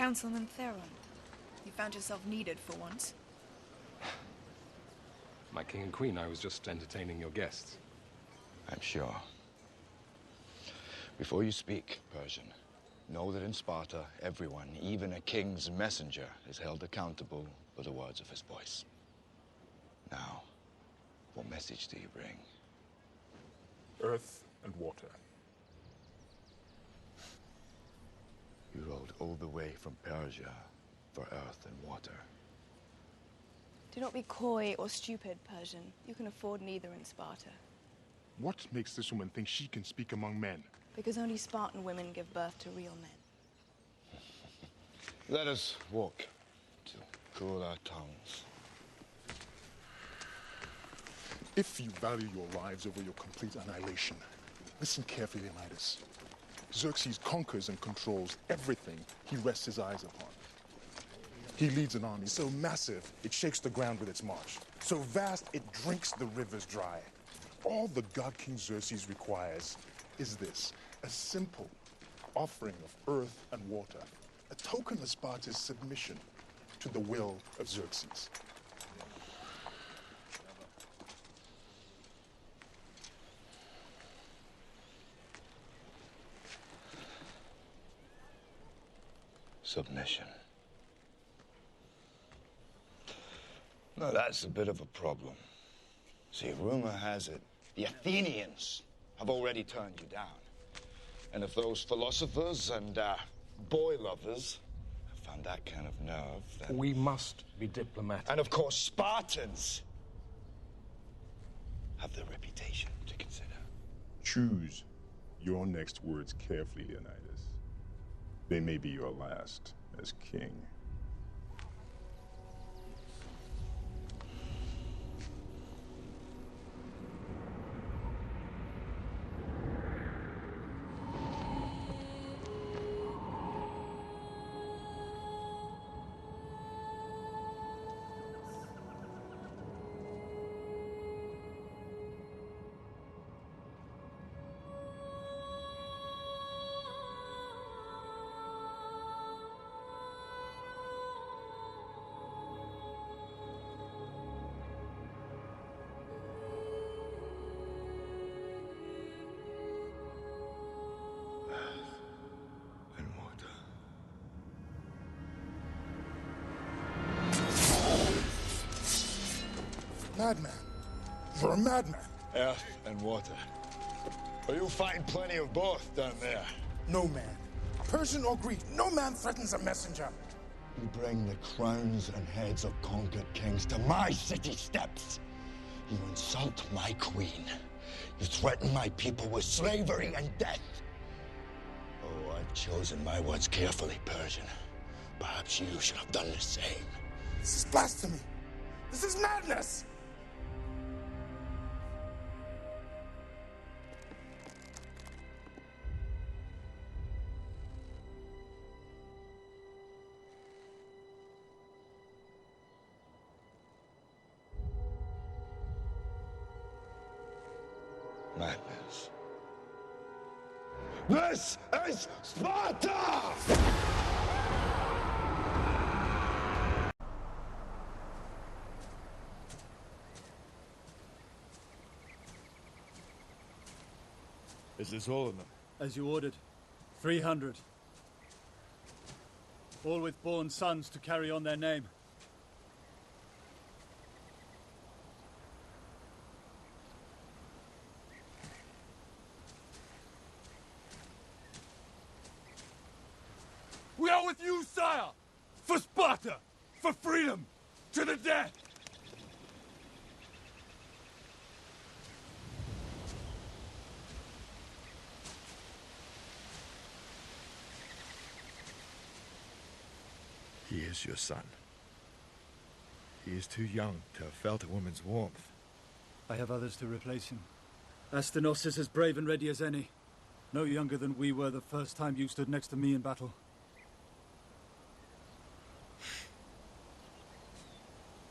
Councilman Theron, you found yourself needed for once. My king and queen, I was just entertaining your guests. I'm sure. Before you speak, Persian, know that in Sparta, everyone, even a king's messenger, is held accountable for the words of his voice. Now, what message do you bring? Earth and water. You rode all the way from Persia for earth and water. Do not be coy or stupid, Persian. You can afford neither in Sparta. What makes this woman think she can speak among men? Because only Spartan women give birth to real men. Let us walk to cool our tongues. If you value your lives over your complete annihilation, listen carefully, Leonidas. Xerxes conquers and controls everything he rests his eyes upon. He leads an army so massive, it shakes the ground with its march. So vast, it drinks the rivers dry. All the god King Xerxes requires is this, a simple offering of earth and water, a token of Sparta's submission to the will of Xerxes. Submission. Now that's a bit of a problem. See, rumor has it, the Athenians have already turned you down. And if those philosophers and boy lovers have found that kind of nerve, then... We must be diplomatic. And of course, Spartans have their reputation to consider. Choose your next words carefully, Leonidas. They may be your last as king. Madman. You're a madman. Earth and water. Well, you'll find plenty of both down there. No man, Persian or Greek, no man threatens a messenger. You bring the crowns and heads of conquered kings to my city steps. You insult my queen. You threaten my people with slavery and death. Oh, I've chosen my words carefully, Persian. Perhaps you should have done the same. This is blasphemy. This is madness. Madness. This is Sparta! Is this all of them? As you ordered. 300. All with born sons to carry on their name. We are with you, sire! For Sparta! For freedom! To the death! He is your son. He is too young to have felt a woman's warmth. I have others to replace him. Astenos is as brave and ready as any. No younger than we were the first time you stood next to me in battle.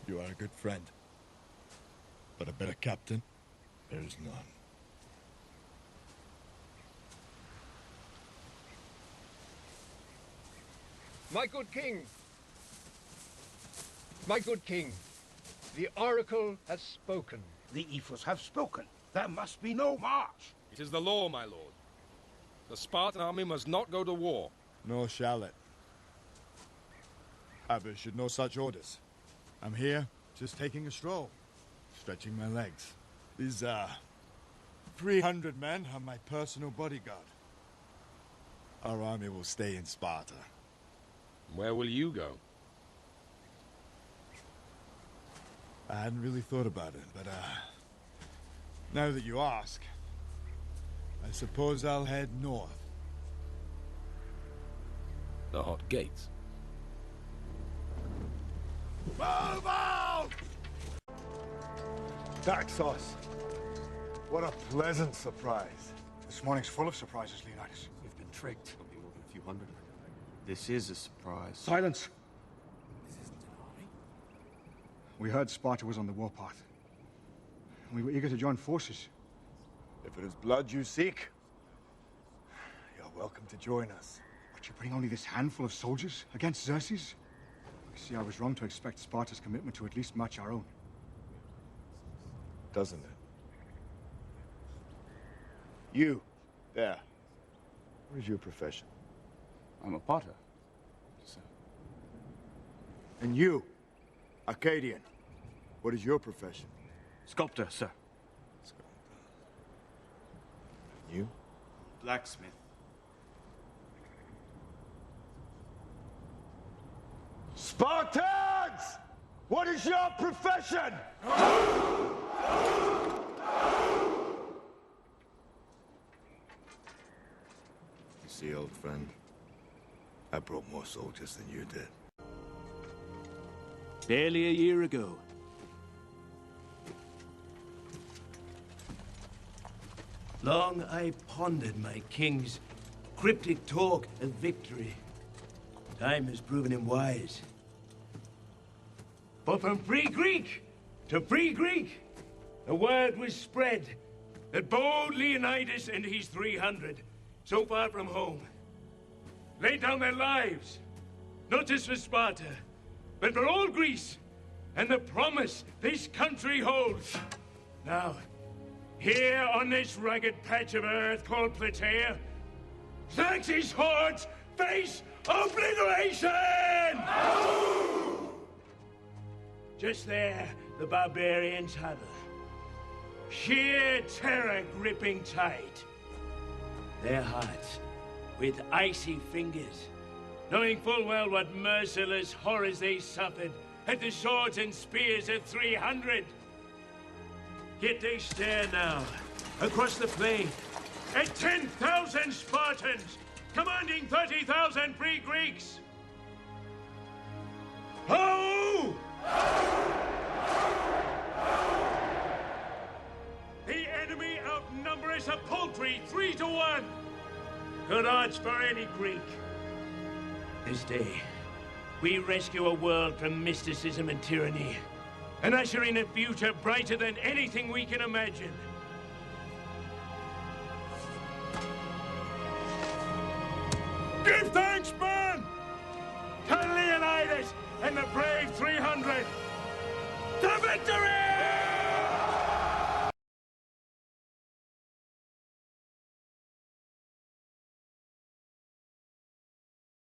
You are a good friend. But a better captain, there is none. My good king! My good king, the oracle has spoken. The ephors have spoken. There must be no march. It is the law, my lord. The Spartan army must not go to war. Nor shall it. I've issued no such orders. I'm here, just taking a stroll, stretching my legs. These, 300 men are my personal bodyguard. Our army will stay in Sparta. Where will you go? I hadn't really thought about it, but, now that you ask, I suppose I'll head north. The Hot Gates. Move out! Daxos. What a pleasant surprise. This morning's full of surprises, Leonidas. We've been tricked. There'll be more than a few hundred of them. This is a surprise. Silence. This isn't an army. We heard Sparta was on the warpath. We were eager to join forces. If it is blood you seek, you're welcome to join us. But you bring only this handful of soldiers against Xerxes? You see, I was wrong to expect Sparta's commitment to at least match our own. Doesn't it? You, there. What is your profession? I'm a potter, sir. And you, Arcadian, what is your profession? Sculptor, sir. You? Blacksmith. Spartans! What is your profession? You see, old friend, I brought more soldiers than you did. Barely a year ago. Long I pondered my king's cryptic talk of victory. Time has proven him wise. But from free Greek to free Greek, the word was spread that bold Leonidas and his 300, so far from home, laid down their lives, not just for Sparta, but for all Greece, and the promise this country holds. Now, here on this rugged patch of earth called Plataea, Xerxes' hordes face obliteration! Just there, the barbarians huddle. Sheer terror gripping tight. Their hearts with icy fingers, knowing full well what merciless horrors they suffered at the swords and spears of 300. Yet they stare now, across the plain, at 10,000 Spartans, commanding 30,000 free Greeks. Ho! The enemy outnumber us a paltry 3 to 1. Good odds for any Greek. This day, we rescue a world from mysticism and tyranny, and usher in a future brighter than anything we can imagine. Give thanks, man! To Leonidas and the brave 300!